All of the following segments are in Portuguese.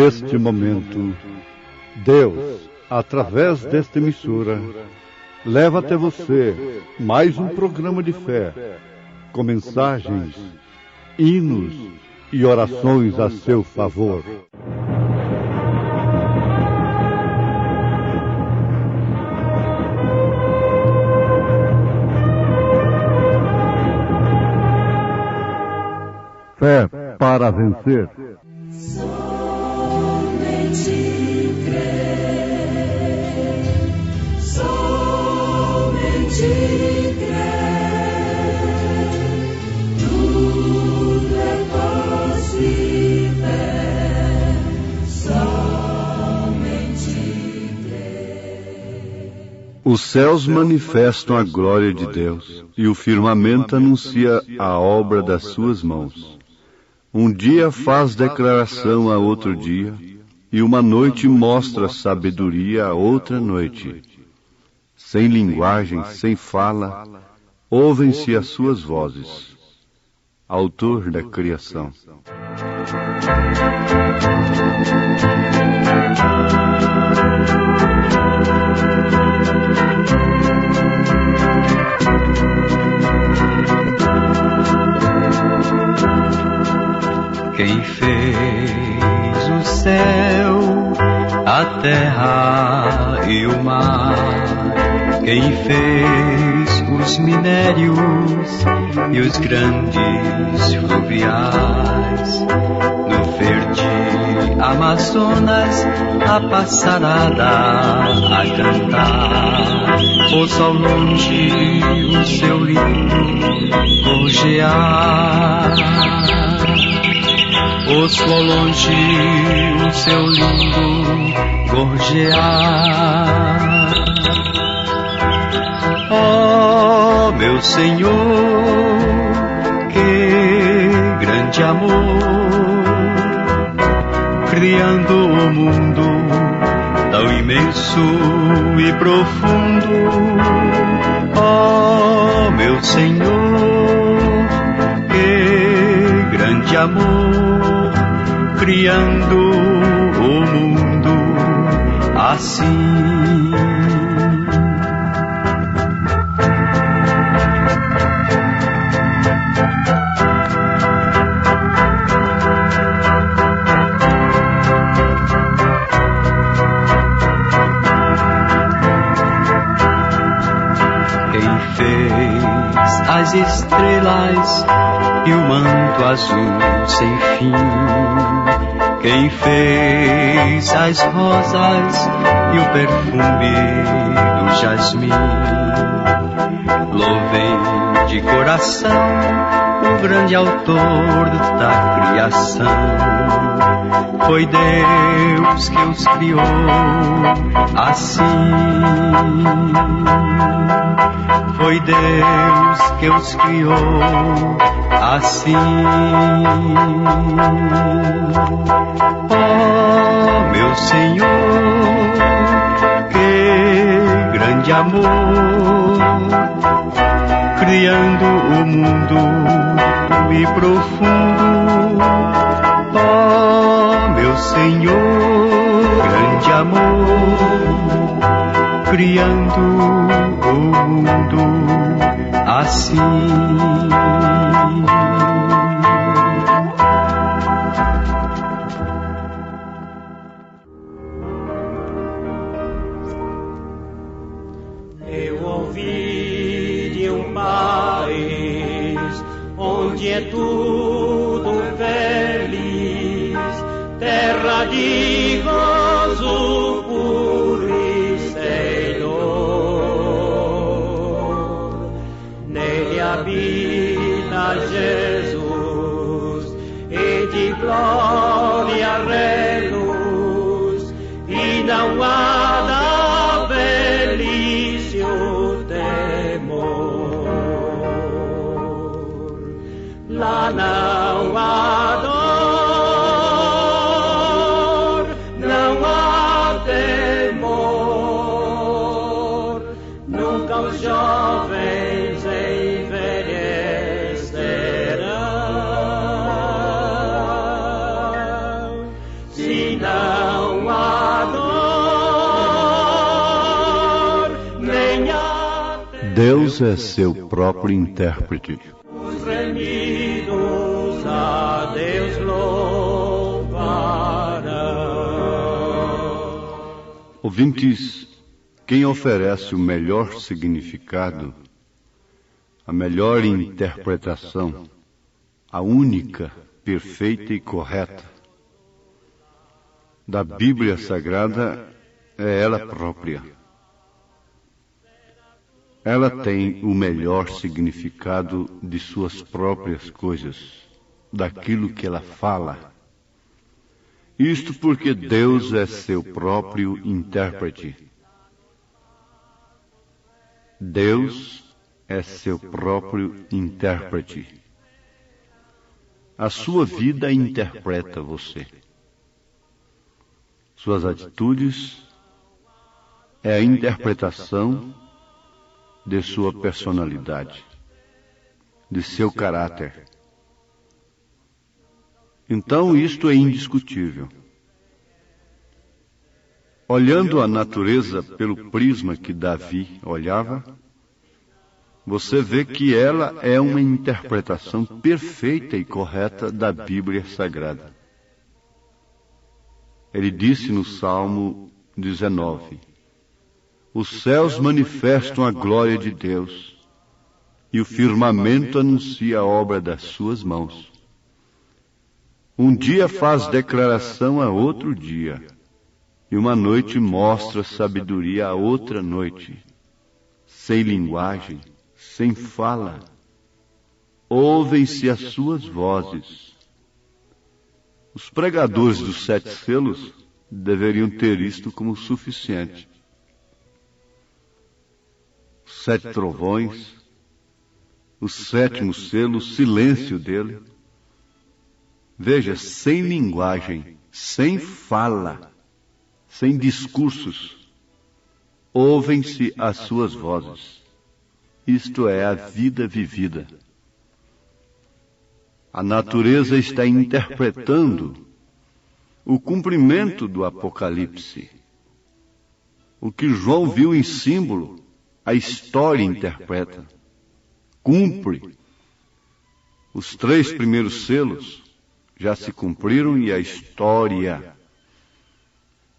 neste momento, Deus, através desta emissora, leva até você mais um programa de fé, com mensagens, hinos e orações a seu favor. Fé para vencer. Somente crer, somente crer, tudo é possível, somente crer. Os céus manifestam a glória de Deus, e o firmamento anuncia a obra das suas mãos. Um dia faz declaração a outro dia, e uma noite mostra sabedoria a outra noite. Sem linguagem, sem fala, ouvem-se as suas vozes. Autor da criação. Quem fez o céu, a terra e o mar? Quem fez os minérios e os grandes fluviais? No verde Amazonas, a passarada a cantar. Ouça ao longe o seu lindo gorjear. Ouço ao longe o seu lindo gorjear. Oh, meu Senhor, que grande amor, criando o mundo tão imenso e profundo. Oh, meu Senhor, que grande amor, criando o mundo assim. Quem fez as estrelas e o manto azul sem fim? Quem fez as rosas e o perfume do jasmim? Louvem de coração o grande autor da criação. Foi Deus que os criou assim. Foi Deus que os criou assim. Oh, meu Senhor, que grande amor, criando o mundo e profundo. Oh, meu Senhor, grande amor, criando o mundo assim. Eu ouvi de um país onde é tudo feliz, terra de gozo puro e sem dor. Nele habita Jesus e de glória reluz, e não há da velhice o temor. Lá não há dor, não há temor, nunca os jovens envelhecerão. Se não Deus é seu próprio intérprete. Os remidos a Deus louvarão. Ouvintes, quem oferece o melhor significado, a melhor interpretação, a única, perfeita e correta da Bíblia Sagrada é ela própria. Ela tem o melhor significado de suas próprias coisas, daquilo que ela fala. Isto porque Deus é seu próprio intérprete. Deus é seu próprio intérprete. A sua vida interpreta você. Suas atitudes é a interpretação de sua personalidade, de seu caráter. Então isto é indiscutível. Olhando a natureza pelo prisma que Davi olhava, você vê que ela é uma interpretação perfeita e correta da Bíblia Sagrada. Ele disse no Salmo 19: os céus manifestam a glória de Deus, e o firmamento anuncia a obra das suas mãos. Um dia faz declaração a outro dia, e uma noite mostra sabedoria a outra noite. Sem linguagem, sem fala, ouvem-se as suas vozes. Os pregadores dos 7 selos deveriam ter isto como suficiente. 7 trovões, o 7º selo, o silêncio dele. Veja, sem linguagem, sem fala, sem discursos, ouvem-se as suas vozes. Isto é a vida vivida. A natureza está interpretando o cumprimento do Apocalipse. O que João viu em símbolo, a história interpreta, cumpre. Os 3 primeiros selos já se cumpriram e a história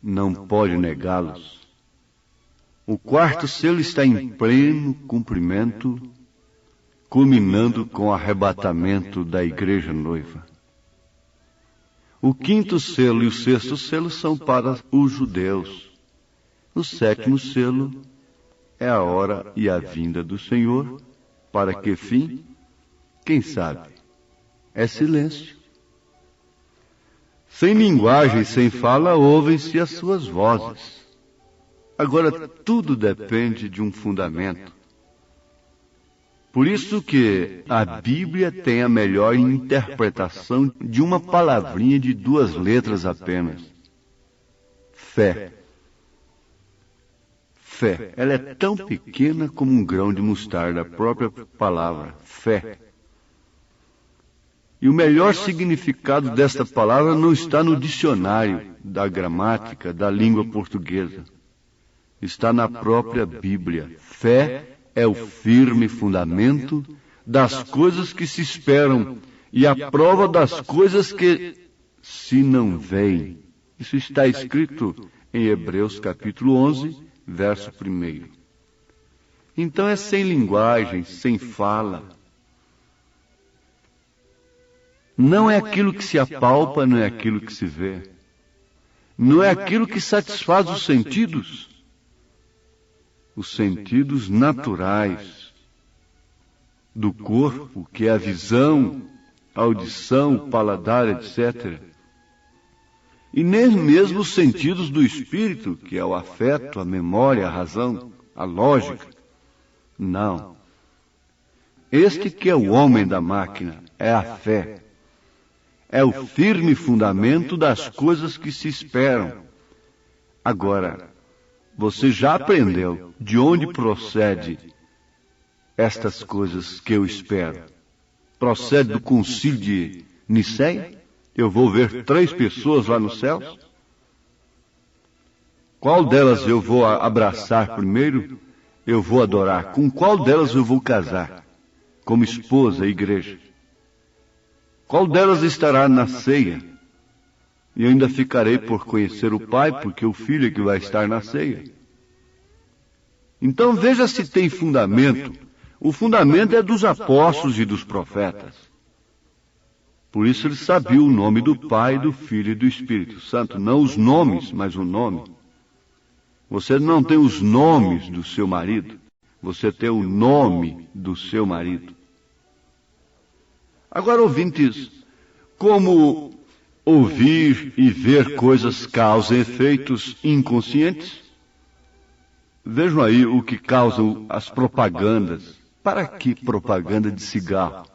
não pode negá-los. O 4º selo está em pleno cumprimento, culminando com o arrebatamento da igreja noiva. O 5º selo e o 6º selo são para os judeus. O 7º selo é a hora e a vinda do Senhor. Para que fim? Quem sabe? É silêncio. Sem linguagem, sem fala, ouvem-se as suas vozes. Agora, tudo depende de um fundamento. Por isso que a Bíblia tem a melhor interpretação de uma palavrinha de 2 letras apenas. Fé. Fé. Ela é tão pequena como um grão de mostarda, a própria palavra, fé. E o melhor significado desta palavra não está no dicionário da gramática da língua portuguesa. Está na própria Bíblia. Fé é o firme fundamento das coisas que se esperam e a prova das coisas que se não veem. Isso está escrito em Hebreus capítulo 11, verso 1. Então é sem linguagem, sem fala. Não é aquilo que se apalpa, não é aquilo que se vê. Não é aquilo que satisfaz os sentidos naturais do corpo, que é a visão, a audição, o paladar, etc. E nem mesmo os sentidos do espírito, que é o afeto, a memória, a razão, a lógica. Não. Este que é o homem da máquina é a fé. É o firme fundamento das coisas que se esperam. Agora, você já aprendeu de onde procede estas coisas que eu espero? Procede do concílio de Nicéia? Eu vou ver 3 pessoas lá nos céus? Qual delas eu vou abraçar primeiro? eu vou adorar? Com qual delas eu vou casar? Como esposa, igreja? Qual delas estará na ceia? E eu ainda ficarei por conhecer o Pai, porque o Filho é que vai estar na ceia. Então veja se tem fundamento. O fundamento é dos apóstolos e dos profetas. Por isso ele sabia o nome do Pai, do Filho e do Espírito Santo. Não os nomes, mas o nome. Você não tem os nomes do seu marido. Você tem o nome do seu marido. Agora, ouvintes, como ouvir e ver coisas causam efeitos inconscientes? Vejam aí o que causam as propagandas. Para que propaganda de cigarro?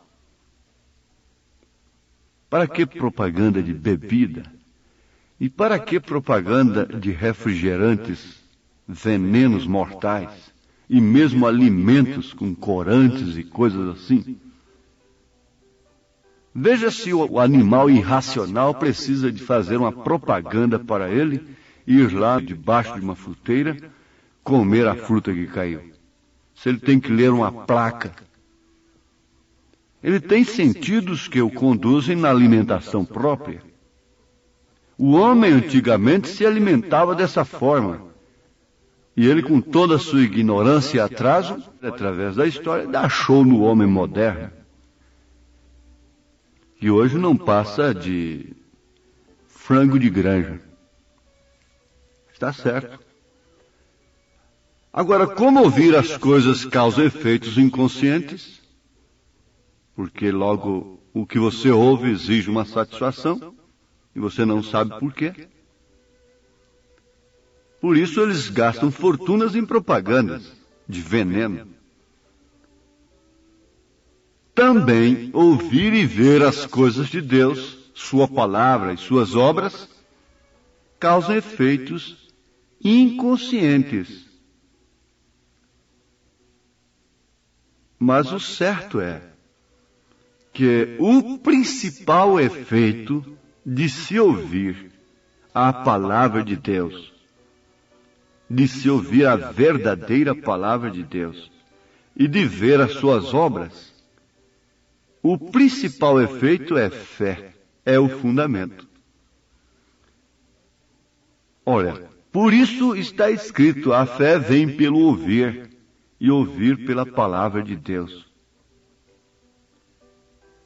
Para que propaganda de bebida? E para que propaganda de refrigerantes, venenos mortais e mesmo alimentos com corantes e coisas assim? Veja se o animal irracional precisa de fazer uma propaganda para ele ir lá debaixo de uma fruteira comer a fruta que caiu. Se ele tem que ler uma placa. Ele tem sentidos que o conduzem na alimentação própria. O homem antigamente se alimentava dessa forma. E ele, com toda a sua ignorância e atraso, através da história, dá show no homem moderno. Que hoje não passa de frango de granja. Está certo. Agora, como ouvir as coisas causa efeitos inconscientes? Porque logo o que você ouve exige uma satisfação e você não sabe por quê. Por isso eles gastam fortunas em propagandas de veneno. Também ouvir e ver as coisas de Deus, sua palavra e suas obras, causam efeitos inconscientes. Mas o certo é que o principal efeito de se ouvir a palavra de Deus, de se ouvir a verdadeira palavra de Deus e de ver as suas obras, o principal efeito é fé, é o fundamento. Olha, por isso está escrito, a fé vem pelo ouvir, e ouvir pela palavra de Deus.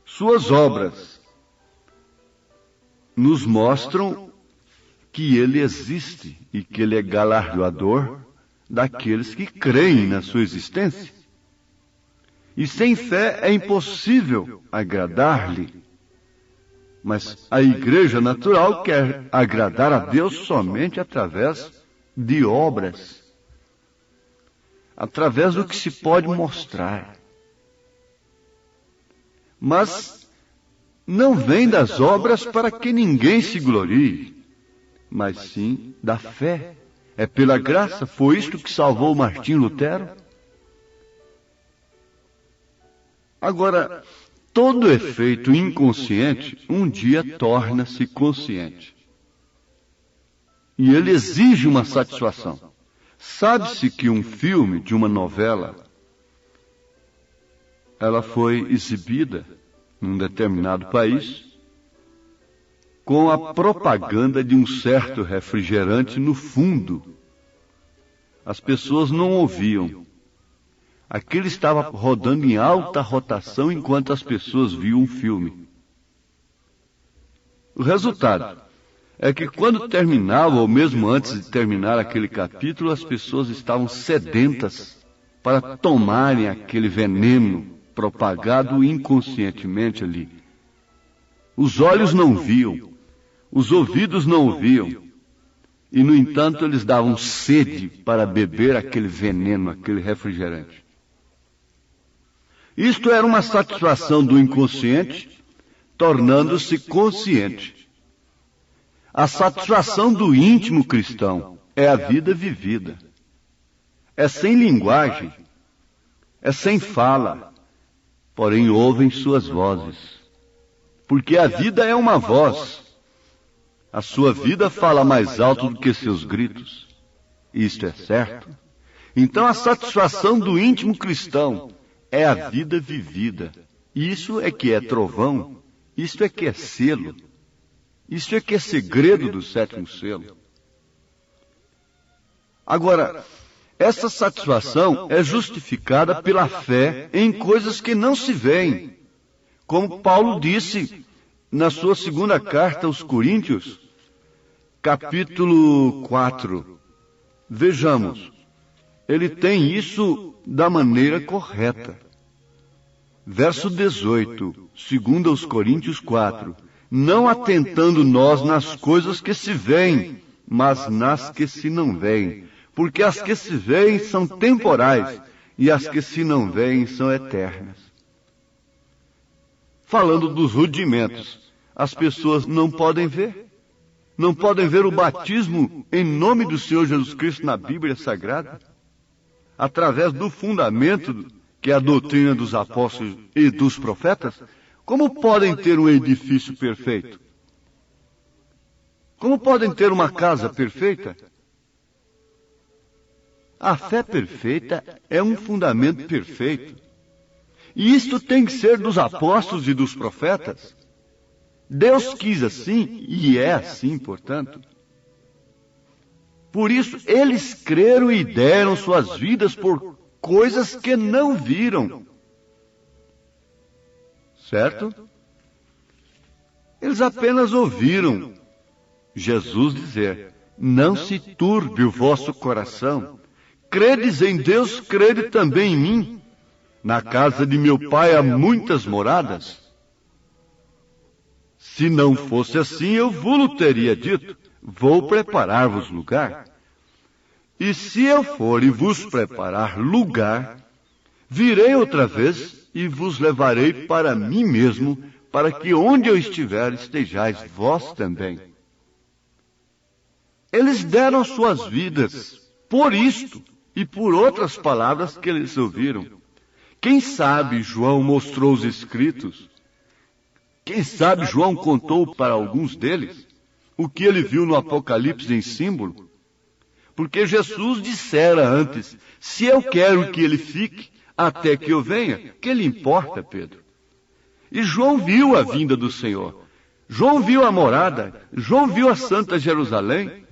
Suas obras nos mostram que Ele existe e que Ele é galardoador daqueles que creem na sua existência. E sem fé é impossível agradar-lhe. Mas a igreja natural quer agradar a Deus somente através de obras. Através do que se pode mostrar. Mas não vem das obras para que ninguém se glorie, mas sim da fé. É pela graça, foi isto que salvou Martim Lutero. Agora, todo efeito inconsciente um dia torna-se consciente. E ele exige uma satisfação. Sabe-se que um filme de uma novela, ela foi exibida num determinado país com a propaganda de um certo refrigerante no fundo. As pessoas não ouviam. Aquilo estava rodando em alta rotação enquanto as pessoas viam o filme. O resultado é que quando terminava, ou mesmo antes de terminar aquele capítulo, as pessoas estavam sedentas para tomarem aquele veneno propagado inconscientemente ali. Os olhos não viam, os ouvidos não ouviam, e no entanto eles davam sede para beber aquele veneno, aquele refrigerante. Isto era uma satisfação do inconsciente, tornando-se consciente. A satisfação do íntimo cristão é a vida vivida. É sem linguagem, é sem fala, porém ouvem suas vozes. Porque a vida é uma voz. A sua vida fala mais alto do que seus gritos. Isto é certo. Então a satisfação do íntimo cristão é a vida vivida. Isso é que é trovão, isso é que é selo, isso é que é segredo do sétimo selo. Agora, essa satisfação é justificada pela fé em coisas que não se veem. Como Paulo disse na sua segunda carta aos Coríntios, capítulo 4. Vejamos, ele tem isso da maneira correta. Verso 18, segundo aos Coríntios 4. Não atentando nós nas coisas que se veem, mas nas que se não veem. Porque as que se veem são temporais, e as que se não veem são eternas. Falando dos rudimentos, as pessoas não podem ver. Não podem ver o batismo em nome do Senhor Jesus Cristo na Bíblia Sagrada, através do fundamento que é a doutrina dos apóstolos e dos profetas. Como podem ter um edifício perfeito? Como podem ter uma casa perfeita? A fé perfeita é um fundamento perfeito. E isto tem que ser dos apóstolos e dos profetas. Deus quis assim, e é assim, portanto. Por isso, eles creram e deram suas vidas por coisas que não viram. Certo? Eles apenas ouviram Jesus dizer: não se turbe o vosso coração. Credes em Deus, crede também em mim. Na casa de meu pai há muitas moradas. Se não fosse assim, eu vos teria dito: vou preparar-vos lugar. E se eu for e vos preparar lugar, virei outra vez e vos levarei para mim mesmo, para que onde eu estiver estejais vós também. Eles deram suas vidas por isto e por outras palavras que eles ouviram. Quem sabe João mostrou os escritos? Quem sabe João contou para alguns deles o que ele viu no Apocalipse em símbolo? Porque Jesus dissera antes: se eu quero que ele fique até que eu venha, que lhe importa, Pedro? E João viu a vinda do Senhor. João viu a morada. João viu a Santa Jerusalém.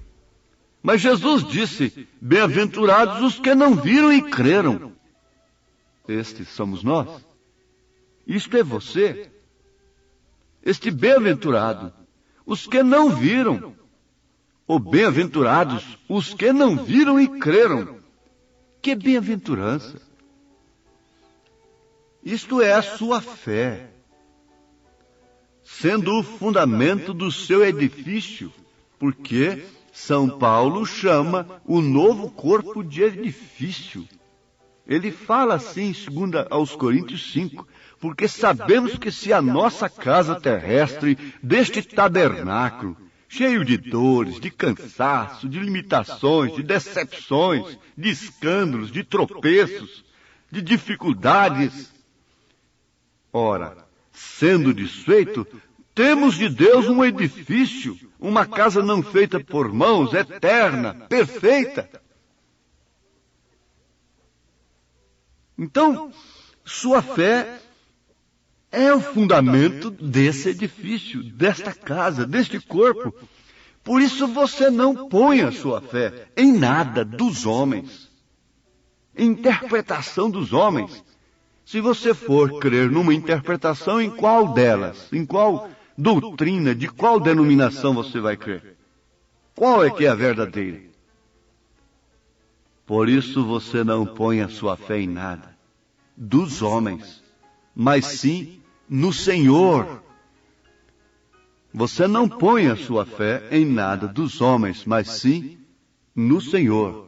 Mas Jesus disse: bem-aventurados os que não viram e creram. Estes somos nós. Isto é você. Este bem-aventurado. Os que não viram. Ou bem-aventurados os que não viram e creram. Que bem-aventurança! Isto é a sua fé, sendo o fundamento do seu edifício, porque São Paulo chama o novo corpo de edifício. Ele fala assim em 2 aos Coríntios 5, porque sabemos que se a nossa casa terrestre deste tabernáculo, cheio de dores, de cansaço, de limitações, de decepções, de escândalos, de tropeços, de dificuldades, ora, sendo desfeito, temos de Deus um edifício, uma casa não feita por mãos, eterna, perfeita. Então, sua fé é o fundamento desse edifício, desta casa, deste corpo. Por isso você não põe a sua fé em nada dos homens, em interpretação dos homens. Se você for crer numa interpretação, em qual delas? Em qual doutrina, de qual denominação você vai crer? Qual é que é a verdadeira? Por isso você não põe a sua fé em nada dos homens, mas sim no Senhor. Você não põe a sua fé em nada dos homens, mas sim no Senhor.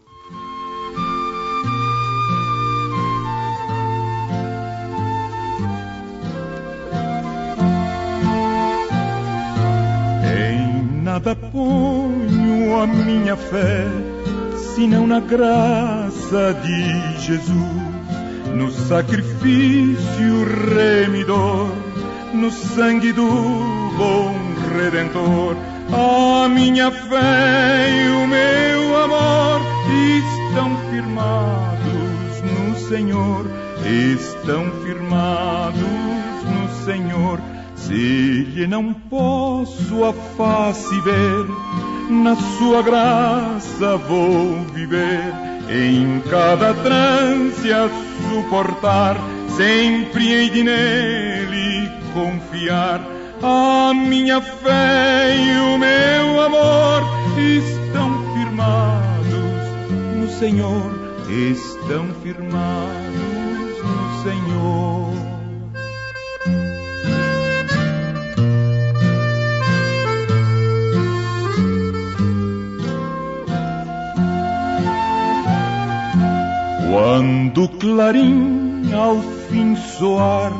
Em nada ponho a minha fé, senão na graça de Jesus, no sacrifício remidor, no sangue do bom Redentor. A minha fé e o meu amor estão firmados no Senhor, estão firmados no Senhor. Se lhe não posso a face ver, na sua graça vou viver, em cada trance a suportar, sempre hei de nele confiar. A minha fé e o meu amor estão firmados no Senhor, estão firmados no Senhor. Quando o clarim ao fim soar,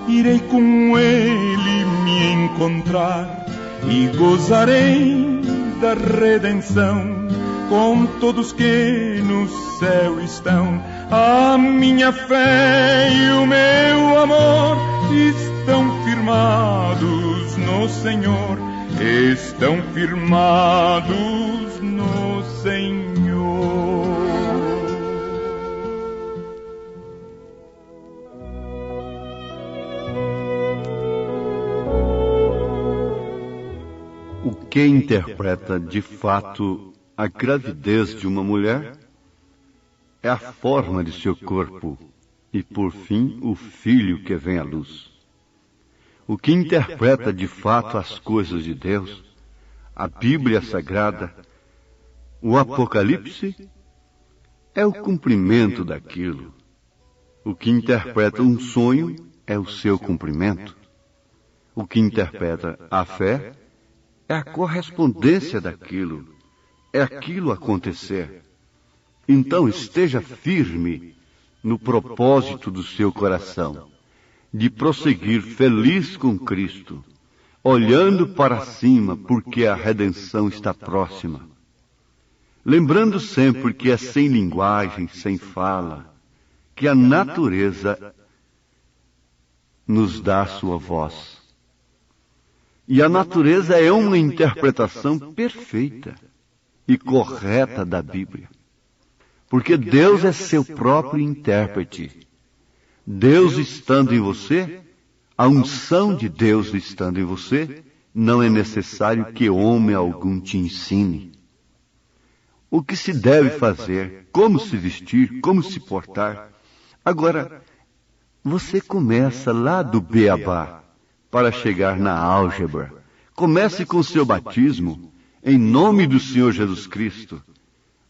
irei com ele me encontrar e gozarei da redenção com todos que no céu estão. A minha fé e o meu amor estão firmados no Senhor, estão firmados no Senhor. O que interpreta de fato a gravidez de uma mulher é a forma de seu corpo e, por fim, o filho que vem à luz. O que interpreta de fato as coisas de Deus, a Bíblia Sagrada, o Apocalipse, é o cumprimento daquilo. O que interpreta um sonho é o seu cumprimento. O que interpreta a fé é a correspondência daquilo, é aquilo acontecer. Então esteja firme no propósito do seu coração, de prosseguir feliz com Cristo, olhando para cima, porque a redenção está próxima. Lembrando sempre que é sem linguagem, sem fala, que a natureza nos dá a sua voz. E a natureza é uma interpretação perfeita e correta da Bíblia. Porque Deus é seu próprio intérprete. Deus estando em você, a unção de Deus estando em você, não é necessário que homem algum te ensine. O que se deve fazer, como se vestir, como se portar. Agora, você começa lá do beabá, para chegar na álgebra. Comece com seu batismo, em nome do Senhor Jesus Cristo.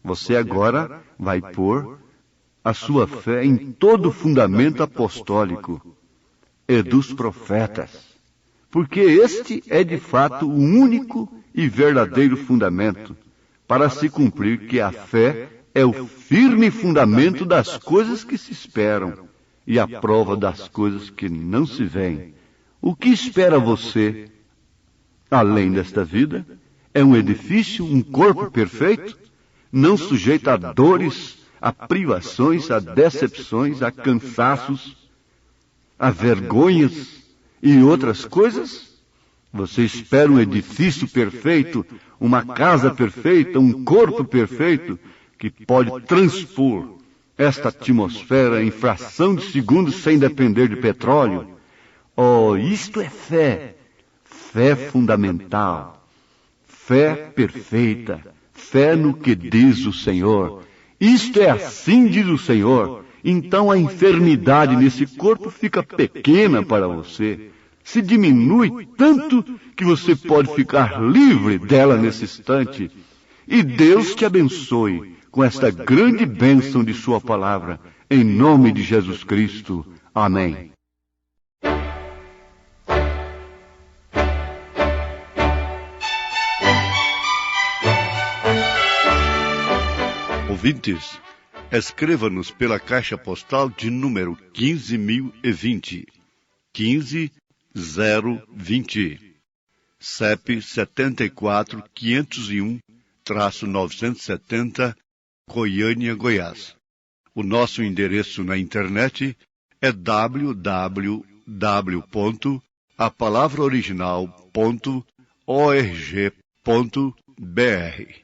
Você agora vai pôr a sua fé em todo o fundamento apostólico e dos profetas, porque este é de fato o único e verdadeiro fundamento para se cumprir que a fé é o firme fundamento das coisas que se esperam e a prova das coisas que não se veem. O que espera você, além desta vida, é um edifício, um corpo perfeito, não sujeito a dores, a privações, a decepções, a cansaços, a vergonhas e outras coisas? Você espera um edifício perfeito, uma casa perfeita, um corpo perfeito, que pode transpor esta atmosfera em fração de segundos sem depender de petróleo? Oh, isto é fé, fé fundamental, fé perfeita, fé no que diz o Senhor. Isto é assim, diz o Senhor. Então a enfermidade nesse corpo fica pequena para você, se diminui tanto que você pode ficar livre dela nesse instante. E Deus te abençoe com esta grande bênção de sua palavra, em nome de Jesus Cristo. Amém. Ouvintes, escreva-nos pela caixa postal de número 15.020, 15020, CEP 74.501-970, Goiânia, Goiás. O nosso endereço na internet é www.apalavraoriginal.org.br.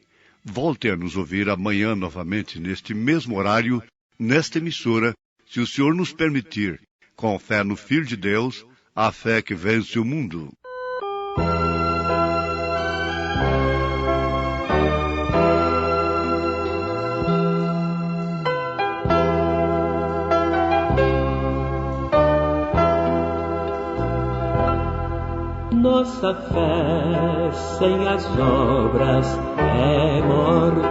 Volte a nos ouvir amanhã novamente, neste mesmo horário, nesta emissora, se o Senhor nos permitir, com fé no Filho de Deus, a fé que vence o mundo. Nossa fé sem as obras é mortal.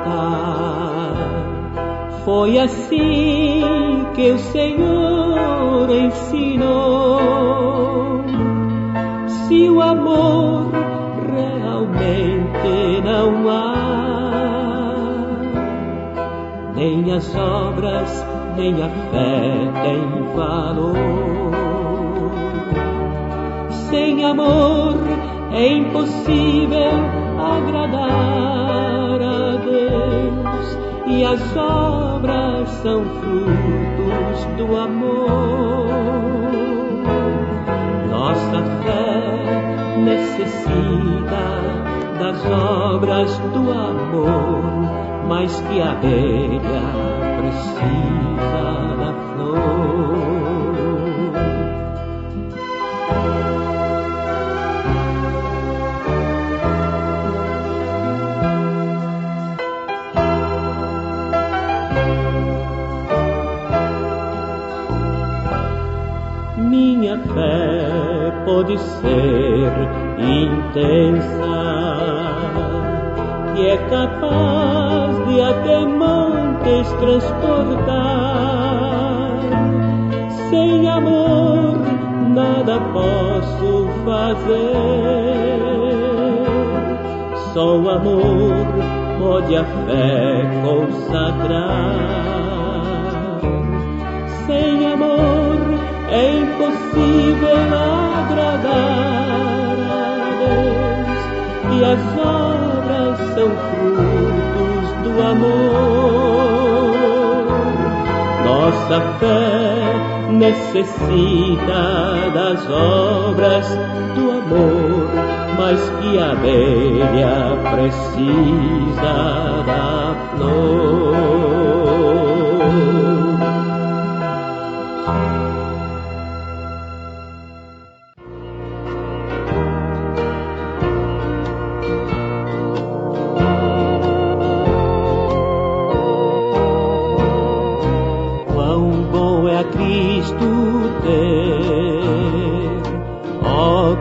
Foi assim que o Senhor ensinou. Se o amor realmente não há, nem as obras, nem a fé tem valor. Sem amor é impossível agradar a Deus, e as obras são frutos do amor. Nossa fé necessita das obras do amor, mais que a abelha precisa da flor. Minha fé pode ser intensa, que é capaz de até montes transportar. Sem amor nada posso fazer, só o amor pode a fé consagrar. Sem amor é impossível agradar a Deus, e as obras são frutos do amor. Nossa fé necessita das obras do amor, mais que a abelha precisa da flor.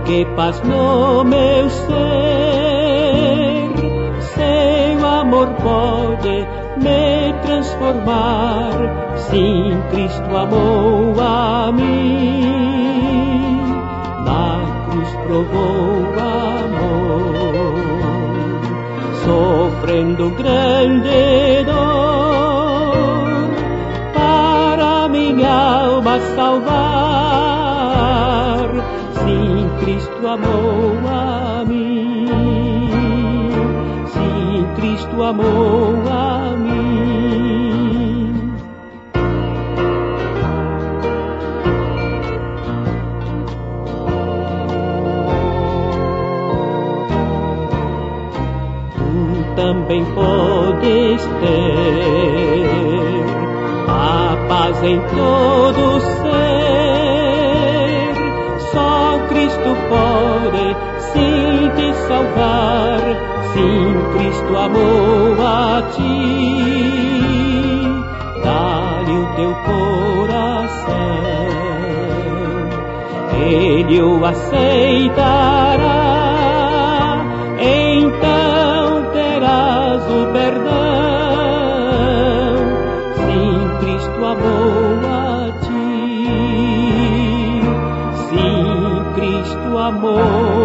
Que paz no meu ser, seu amor pode me transformar. Sim, Cristo amou a mim, na cruz provou amor, sofrendo grande dor, para minha alma salvar. Sim, Cristo amou a mim. Sim, Cristo amou a mim. Tu também podes ter a paz em todo ser. Só Cristo pode sim te salvar. Sim, Cristo amou a ti. Dá-lhe o teu coração, Ele o aceitará. Então terás o perdão. Sim, Cristo amou a ti. Sim, Cristo amou